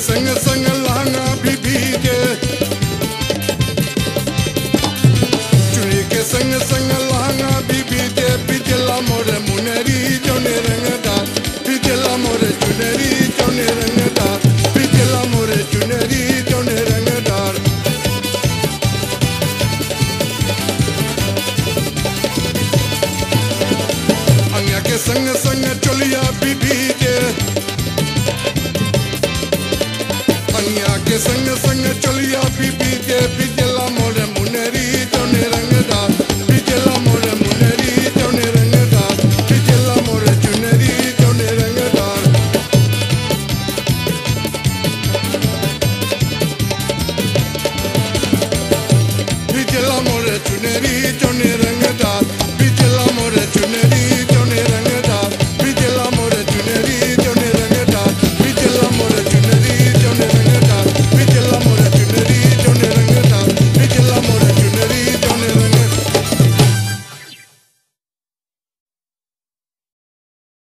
संग संग लहंगा भी भीगे, चुनी के संग संग लहंगा भी भीगे, पिजला मोरे मुनेरी जौने रंगदार, पिजला मोरे चुनेरी जौने रंगदार, पिजला मोरे चुनेरी जौने रंगदार। अंगिया के संग संग चोलिया भी भीगे, अंगिया के संग